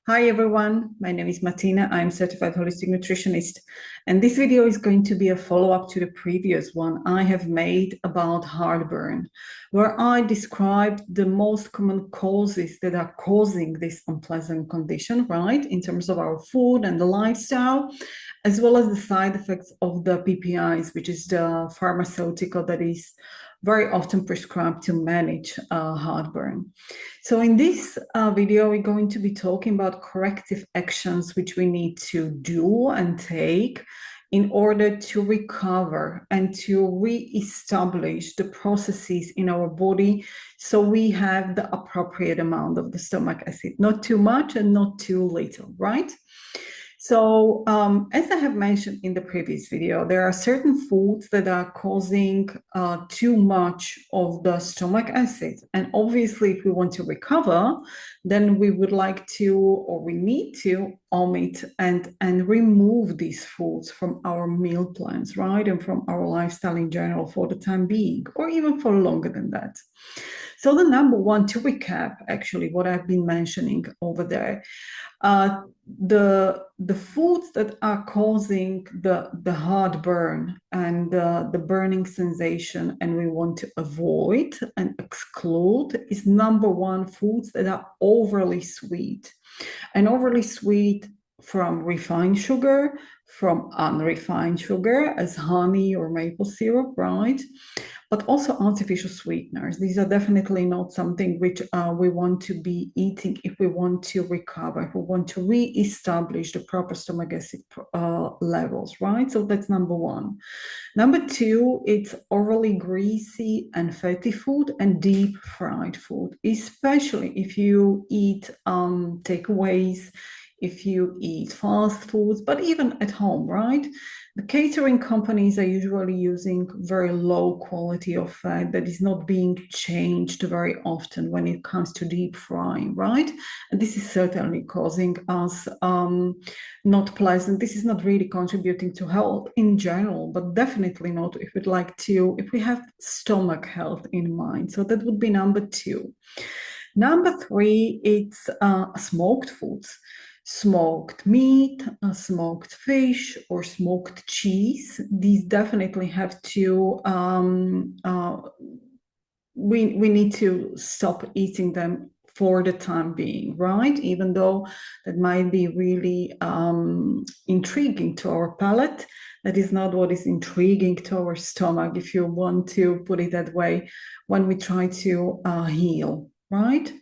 Hi everyone, my name is Martina. I'm certified holistic nutritionist, and this video is going to be a follow-up to the previous one I have made about heartburn, where I described the most common causes that are causing this unpleasant condition, right, in terms of our food and the lifestyle, as well as the side effects of the PPIs, which is the pharmaceutical that is very often prescribed to manage heartburn. So in this video, we're going to be talking about corrective actions which we need to do and take in order to recover and to re-establish the processes in our body so we have the appropriate amount of the stomach acid, not too much and not too little, right? So as I have mentioned in the previous video, there are certain foods that are causing too much of the stomach acid. And obviously, if we want to recover, then we would like to, or we need to omit and remove these foods from our meal plans, right? And from our lifestyle in general for the time being, or even for longer than that. So the number one, to recap, actually, what I've been mentioning over there, uh, the foods that are causing the heartburn and the burning sensation and we want to avoid and exclude is number one, foods that are overly sweet. And overly sweet from refined sugar, from unrefined sugar as honey or maple syrup, right? But also artificial sweeteners. These are definitely not something which we want to be eating if we want to recover, if we want to re-establish the proper stomach acid levels, right? So that's number one. Number two, it's overly greasy and fatty food and deep fried food, especially if you eat takeaways, if you eat fast foods, but even at home, right? The catering companies are usually using very low quality of fat that is not being changed very often when it comes to deep frying, right? And this is certainly causing us not pleasant. This is not really contributing to health in general, but definitely not if we'd like to, if we have stomach health in mind. So that would be number two. Number three, it's smoked foods. Smoked meat, smoked fish, or smoked cheese. These definitely have to, we need to stop eating them for the time being, right? Even though that might be really intriguing to our palate, that is not what is intriguing to our stomach, if you want to put it that way, when we try to heal, right?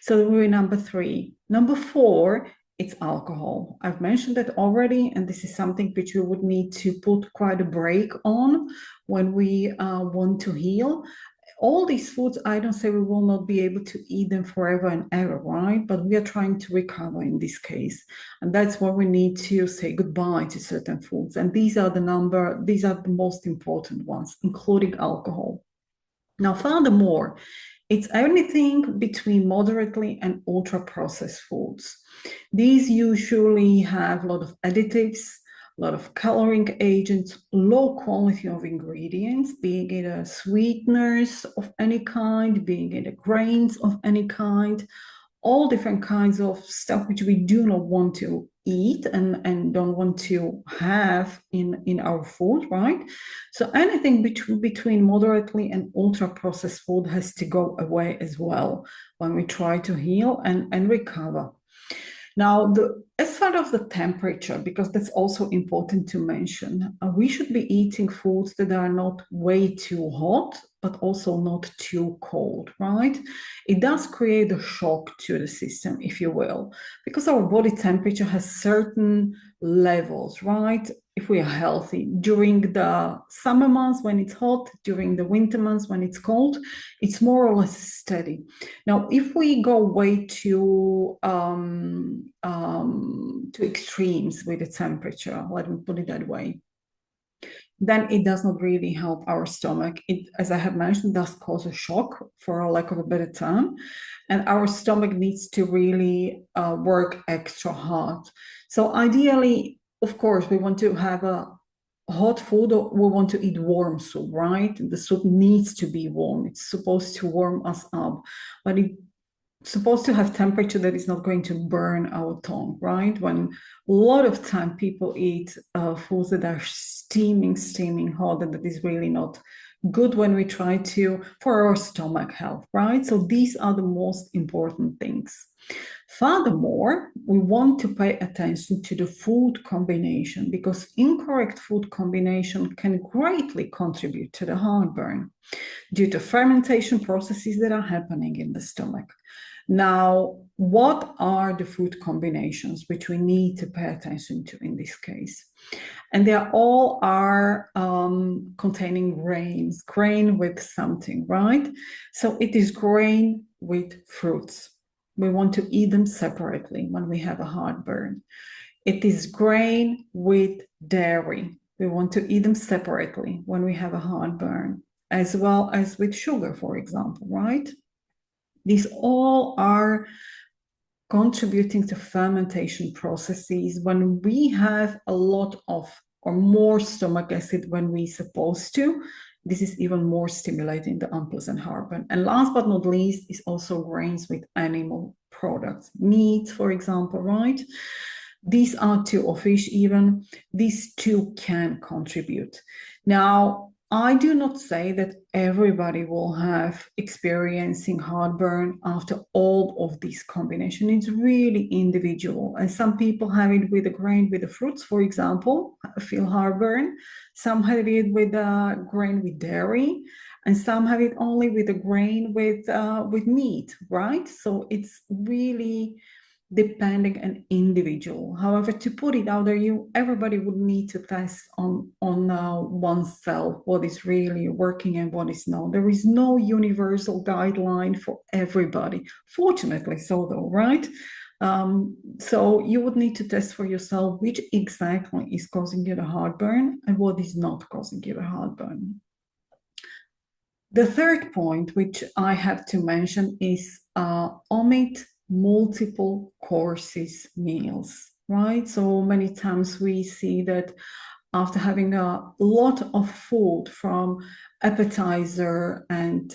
So we're number three. Number four, it's alcohol. I've mentioned that already, and this is something which we would need to put quite a break on when we want to heal. All these foods, I don't say we will not be able to eat them forever and ever, right? But we are trying to recover in this case. And that's why we need to say goodbye to certain foods. And these are the most important ones, including alcohol. Now, furthermore, it's anything between moderately and ultra processed foods. These usually have a lot of additives, a lot of coloring agents, low quality of ingredients, being it sweeteners of any kind, being it grains of any kind, all different kinds of stuff which we do not want to eat and don't want to have in our food, right? So anything between moderately and ultra processed food has to go away as well when we try to heal and recover. Now, as far as the temperature, because that's also important to mention, we should be eating foods that are not way too hot, but also not too cold, right? It does create a shock to the system, if you will, because our body temperature has certain levels, right? If we are healthy during the summer months when it's hot, during the winter months when it's cold, it's more or less steady. Now, if we go way to extremes with the temperature, let me put it that way, then it does not really help our stomach. It, as I have mentioned, does cause a shock, for a lack of a better term, and our stomach needs to really work extra hard. So ideally, of course, we want to have a hot food, or we want to eat warm soup, right? The soup needs to be warm. It's supposed to warm us up, but it supposed to have temperature that is not going to burn our tongue, right? When a lot of time people eat foods that are steaming hot, and that is really not good when we try to, for our stomach health, right? So these are the most important things. Furthermore, we want to pay attention to the food combination, because incorrect food combination can greatly contribute to the heartburn due to fermentation processes that are happening in the stomach. Now, what are the food combinations which we need to pay attention to in this case? And they all are containing grain with something, right? So it is grain with fruits. We want to eat them separately when we have a heartburn. It is grain with dairy. We want to eat them separately when we have a heartburn, as well as with sugar, for example, right? These all are contributing to fermentation processes. When we have a lot of or more stomach acid when we're supposed to, this is even more stimulating the unpleasant heartburn. And last but not least is also grains with animal products, meat, for example, right? These are two, or fish even, these two can contribute. Now, I do not say that everybody will have experiencing heartburn after all of these combination. It's really individual. And some people have it with a grain with the fruits, for example, feel heartburn. Some have it with a grain with dairy, and some have it only with a grain with meat, right? So it's really depending on individual. However, to put it out there, everybody would need to test on oneself what is really working and what is not. There is no universal guideline for everybody. Fortunately, so though, right? So you would need to test for yourself which exactly is causing you the heartburn and what is not causing you the heartburn. The third point, which I have to mention, is omit multiple courses meals, right? So many times we see that after having a lot of food, from appetizer and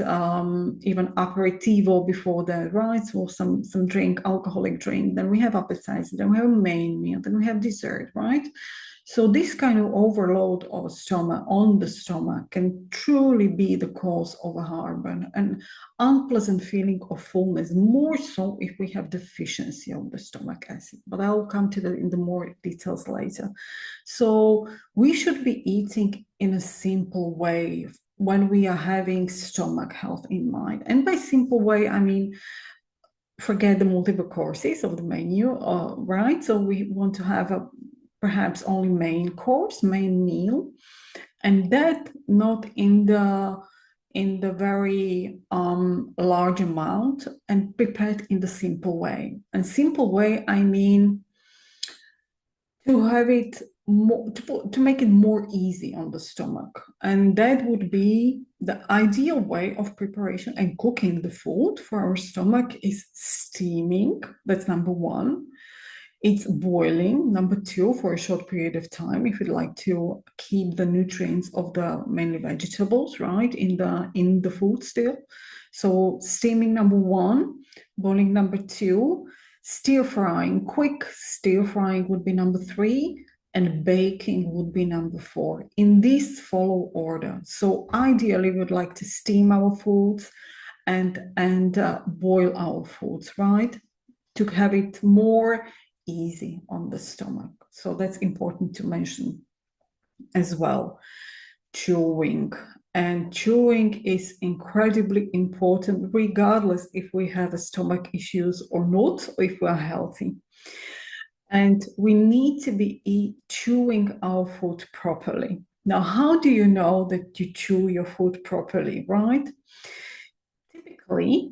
even aperitivo before that, right? So some drink, alcoholic drink, then we have appetizer, then we have a main meal, then we have dessert, right? So this kind of overload of on the stomach can truly be the cause of a heartburn, an unpleasant feeling of fullness, more so if we have deficiency of the stomach acid. But I'll come to that in the more details later. So we should be eating in a simple way when we are having stomach health in mind. And by simple way, I mean, forget the multiple courses of the menu, right? So we want to have perhaps only main course, main meal, and that not in the very large amount, and prepared in the simple way. And simple way, I mean to have it more, to make it more easy on the stomach. And that would be the ideal way of preparation and cooking the food for our stomach is steaming. That's number one. It's boiling, number two, for a short period of time, if you'd like to keep the nutrients of the mainly vegetables, right, in the food still. So steaming, number one, boiling, number two, stir frying, quick stir frying would be number three, and baking would be number four, in this follow order. So ideally, we would like to steam our foods and boil our foods, right, to have it more easy on the stomach. So that's important to mention as well. Chewing. And chewing is incredibly important, regardless if we have a stomach issues or not, or if we are healthy. And we need to be chewing our food properly. Now, how do you know that you chew your food properly, right? Typically,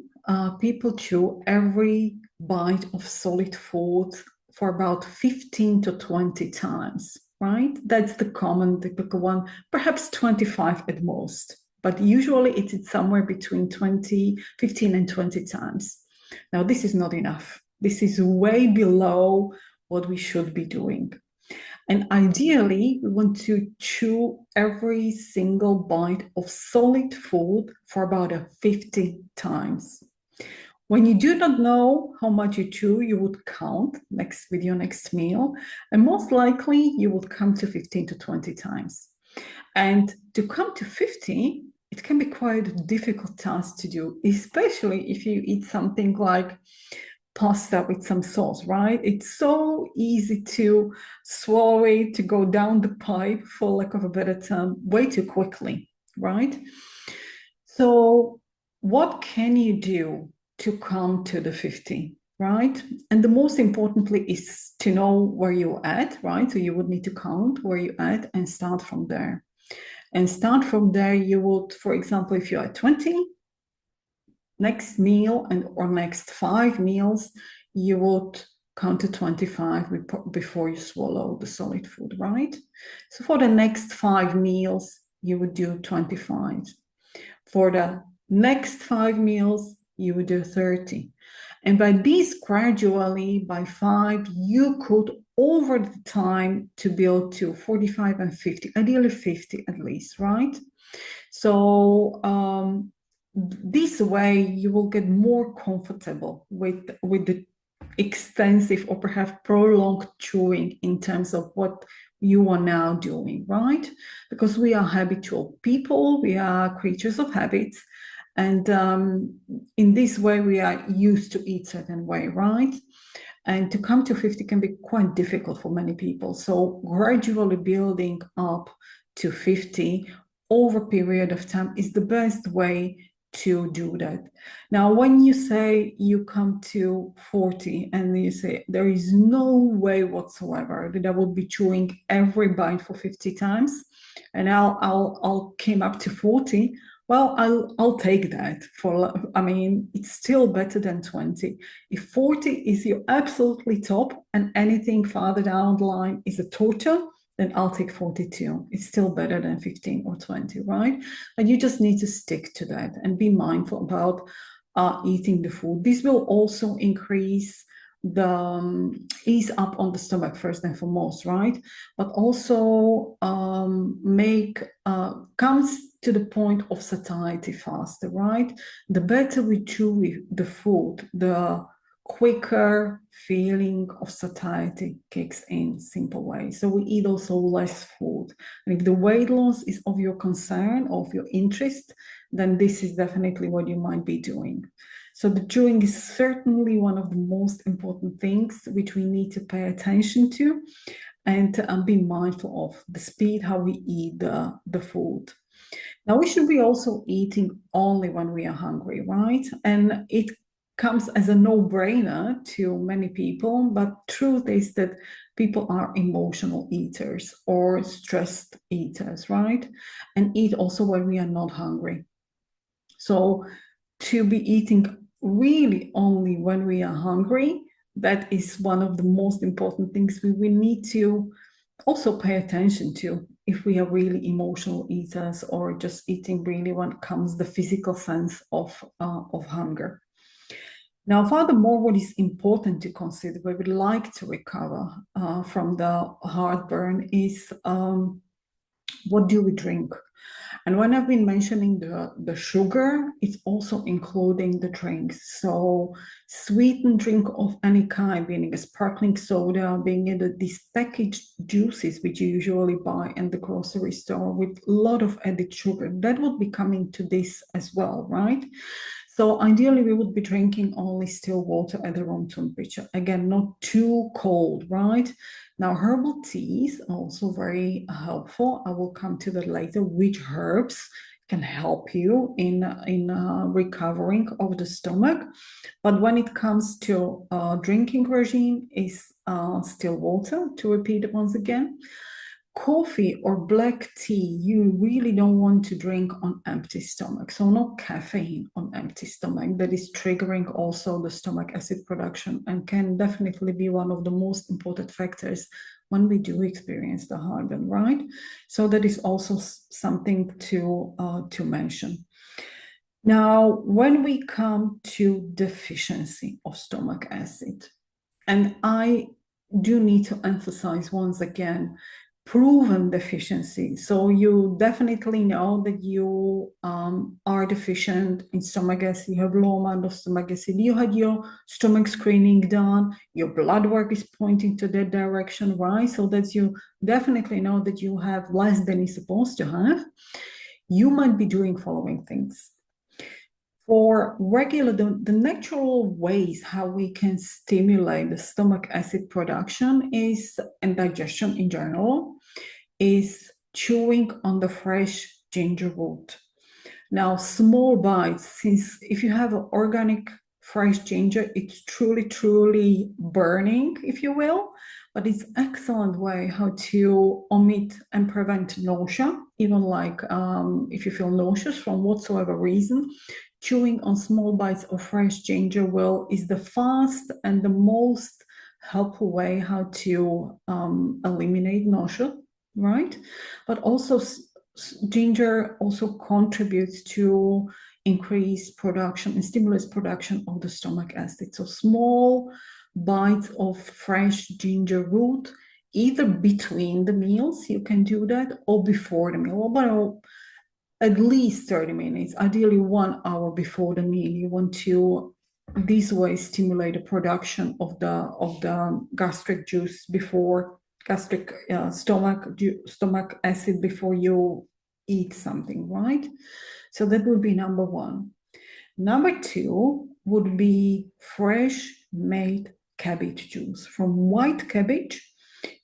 people chew every bite of solid food for about 15 to 20 times, right? That's the common, typical one, perhaps 25 at most. But usually it's somewhere between 15 and 20 times. Now, this is not enough. This is way below what we should be doing. And ideally, we want to chew every single bite of solid food for about 50 times. When you do not know how much you chew, you would count with your next meal, and most likely you would come to 15 to 20 times. And to come to 50, it can be quite a difficult task to do, especially if you eat something like pasta with some sauce, right? It's so easy to swallow it, to go down the pipe, for lack of a better term, way too quickly, right? So what can you do to come to the 50, right? And the most importantly is to know where you're at, right? So you would need to count where you're at and start from there. And start from there, you would, for example, if you're at 20, next meal or next 5 meals, you would count to 25 before you swallow the solid food, right? So for the next 5 meals, you would do 25. For the next 5 meals, you would do 30. And by this gradually, by 5, you could over the time to build to 45 and 50, ideally 50 at least, right? So this way you will get more comfortable with the extensive or perhaps prolonged chewing in terms of what you are now doing, right? Because we are habitual people, we are creatures of habits, and in this way we are used to eat certain way, right? And to come to 50 can be quite difficult for many people. So gradually building up to 50 over a period of time is the best way to do that. Now, when you say you come to 40 and you say there is no way whatsoever that I will be chewing every bite for 50 times and I'll came up to 40, well, I'll take that for, I mean, it's still better than 20. If 40 is your absolutely top and anything farther down the line is a torture, then I'll take 42. It's still better than 15 or 20, right? And you just need to stick to that and be mindful about eating the food. This will also increase the ease up on the stomach first and foremost, right? But also comes to the point of satiety faster, right? The better we chew the food, the quicker feeling of satiety kicks in, simple way. So we eat also less food. And if the weight loss is of your concern, of your interest, then this is definitely what you might be doing. So the chewing is certainly one of the most important things which we need to pay attention to and be mindful of the speed, how we eat the food. Now, we should be also eating only when we are hungry, right? And it comes as a no-brainer to many people, but truth is that people are emotional eaters or stressed eaters, right? And eat also when we are not hungry. So to be eating really only when we are hungry, that is one of the most important things we need to also pay attention to if we are really emotional eaters or just eating really when it comes the physical sense of hunger. Now, furthermore, what is important to consider, we would like to recover from the heartburn is what do we drink? And when I've been mentioning the sugar, it's also including the drinks. So sweetened drink of any kind, being a sparkling soda, being these packaged juices, which you usually buy in the grocery store with a lot of added sugar, that would be coming to this as well, right? So ideally, we would be drinking only still water at the room temperature. Again, not too cold, right? Now, herbal teas are also very helpful. I will come to that later, which herbs can help you in recovering of the stomach. But when it comes to drinking regime, is still water, to repeat it once again. Coffee or black tea, you really don't want to drink on empty stomach. So no caffeine on empty stomach. That is triggering also the stomach acid production and can definitely be one of the most important factors when we do experience the heartburn, right? So that is also something to mention. Now, when we come to deficiency of stomach acid, and I do need to emphasize once again, proven deficiency. So you definitely know that you are deficient in stomach acid, you have low amount of stomach acid, you had your stomach screening done, your blood work is pointing to that direction, right? So that you definitely know that you have less than you're supposed to have. You might be doing following things. For regular, the natural ways how we can stimulate the stomach acid production is, and digestion in general, is chewing on the fresh ginger root. Now, small bites, since if you have an organic fresh ginger, it's truly burning, if you will, but it's excellent way how to omit and prevent nausea, even like if you feel nauseous from whatsoever reason, chewing on small bites of fresh ginger is the fast and the most helpful way how to eliminate nausea, right? But also ginger also contributes to increase production and stimulates production of the stomach acid. So small bites of fresh ginger root, either between the meals, you can do that, or before the meal, about at least 30 minutes, ideally 1 hour before the meal. You want to this way stimulate the production of the gastric juice before gastric stomach acid before you eat something, right? So that would be number 1. Number 2 would be fresh made cabbage juice from white cabbage.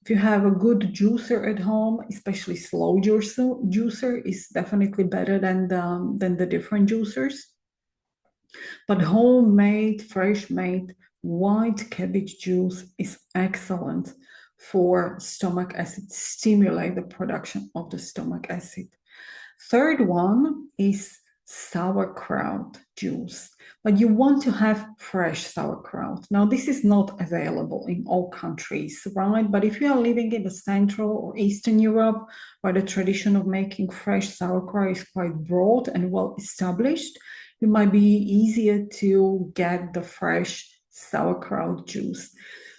If you have a good juicer at home, especially slow juicer is definitely better than the different juicers. But homemade, fresh made white cabbage juice is excellent for stomach acid, stimulate the production of the stomach acid. Third one is sauerkraut juice, but you want to have fresh sauerkraut. Now, this is not available in all countries, right? But if you are living in the Central or Eastern Europe, where the tradition of making fresh sauerkraut is quite broad and well established, it might be easier to get the fresh sauerkraut juice.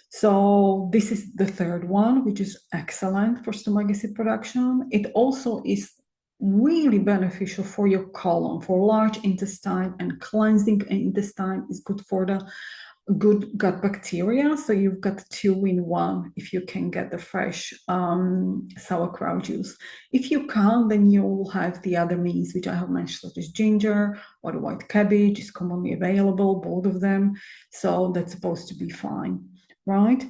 So this is the third one, which is excellent for stomach acid production. It also is really beneficial for your colon, for large intestine, and cleansing intestine is good for the good gut bacteria. So you've got 2 in 1 if you can get the fresh sauerkraut juice. If you can't, then you'll have the other means which I have mentioned, such as ginger or the white cabbage is commonly available, both of them. So that's supposed to be fine, right?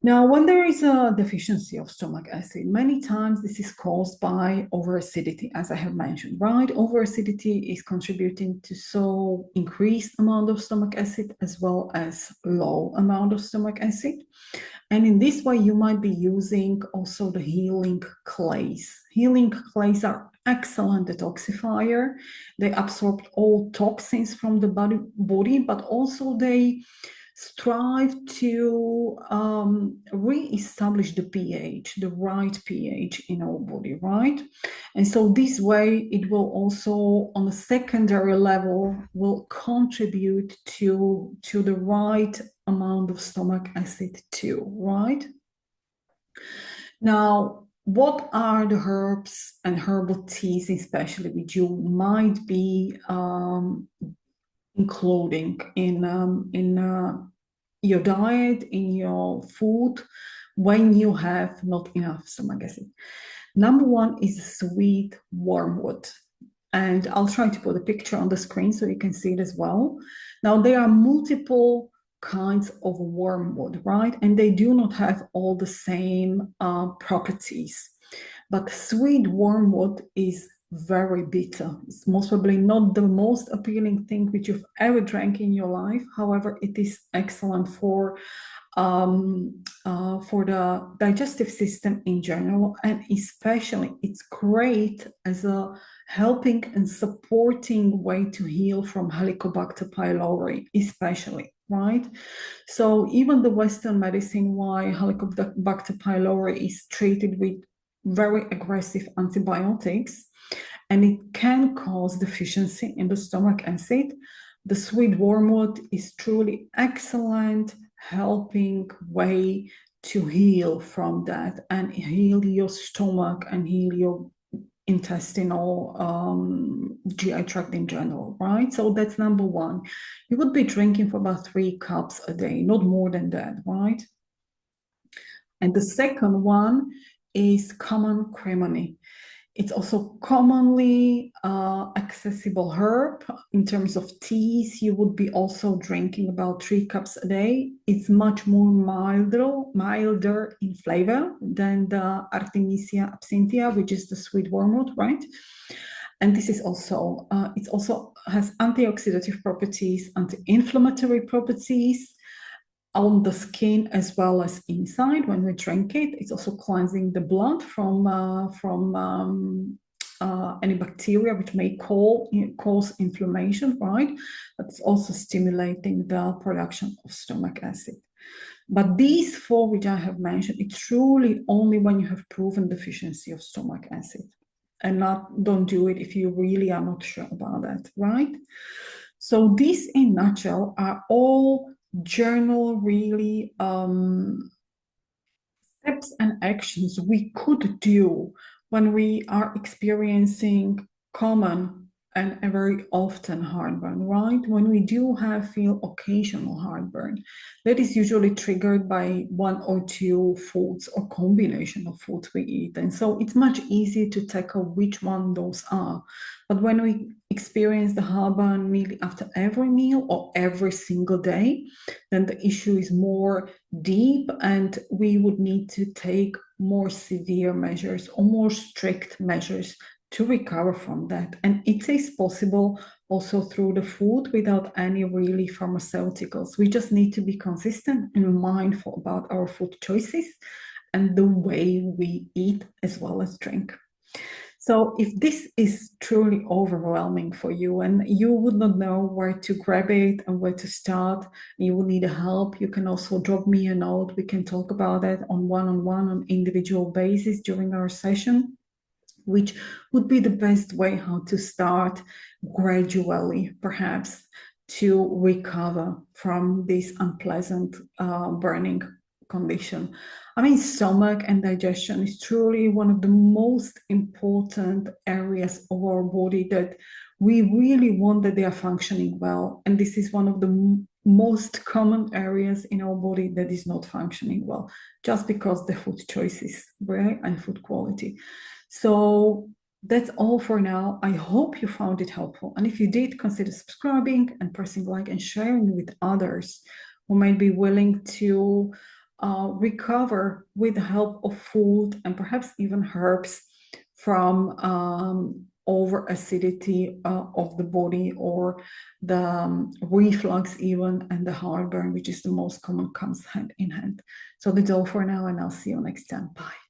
Now, when there is a deficiency of stomach acid, many times this is caused by overacidity, as I have mentioned, right? Overacidity is contributing to so increased amount of stomach acid as well as low amount of stomach acid. And in this way, you might be using also the healing clays. Healing clays are excellent detoxifier. They absorb all toxins from the body, but also they strive to re-establish the pH, the right pH in our body, right? And so this way, it will also, on a secondary level, will contribute to the right amount of stomach acid too, right? Now, what are the herbs and herbal teas, especially, which you might be including in your diet, in your food, when you have not enough stomach acid? Number 1 is sweet wormwood. And I'll try to put a picture on the screen so you can see it as well. Now, there are multiple kinds of wormwood, right? And they do not have all the same properties. But sweet wormwood is very bitter. It's most probably not the most appealing thing which you've ever drank in your life. However, it is excellent for the digestive system in general, and especially it's great as a helping and supporting way to heal from Helicobacter pylori, especially, right? So even the Western medicine, why Helicobacter pylori is treated with very aggressive antibiotics, and it can cause deficiency in the stomach acid, the sweet wormwood is truly excellent helping way to heal from that and heal your stomach and heal your intestinal GI tract in general, right? So that's number one. You would be drinking for about 3 cups a day, not more than that, right? And the second one is common cremony. It's also commonly accessible herb. In terms of teas, you would be also drinking about 3 cups a day. It's much more milder in flavor than the Artemisia absinthium, which is the sweet wormwood, right? And this is also, it also has antioxidative properties, anti-inflammatory properties, on the skin as well as inside when we drink it. It's also cleansing the blood from any bacteria which may cause inflammation, right? But it's also stimulating the production of stomach acid. But these 4 which I have mentioned, it's truly only when you have proven deficiency of stomach acid, and don't do it if you really are not sure about that, right? So these in nutshell are all journal really steps and actions we could do when we are experiencing common and a very often heartburn, right? When we do feel occasional heartburn, that is usually triggered by 1 or 2 foods or combination of foods we eat. And so it's much easier to tackle which one those are. But when we experience the heartburn merely after every meal or every single day, then the issue is more deep and we would need to take more severe measures or more strict measures to recover from that. And it is possible also through the food without any really pharmaceuticals. We just need to be consistent and mindful about our food choices and the way we eat as well as drink. So if this is truly overwhelming for you and you would not know where to grab it and where to start, and you will need help, you can also drop me a note. We can talk about it on one-on-one, on individual basis during our session, which would be the best way how to start gradually, perhaps, to recover from this unpleasant burning condition. I mean, stomach and digestion is truly one of the most important areas of our body that we really want that they are functioning well. And this is one of the most common areas in our body that is not functioning well, just because the food choices, right, and food quality. So that's all for now. I hope you found it helpful. And if you did, consider subscribing and pressing like and sharing with others who might be willing to recover with the help of food and perhaps even herbs from over acidity of the body, or the reflux even, and the heartburn, which is the most common, comes hand in hand. So that's all for now, and I'll see you next time. Bye.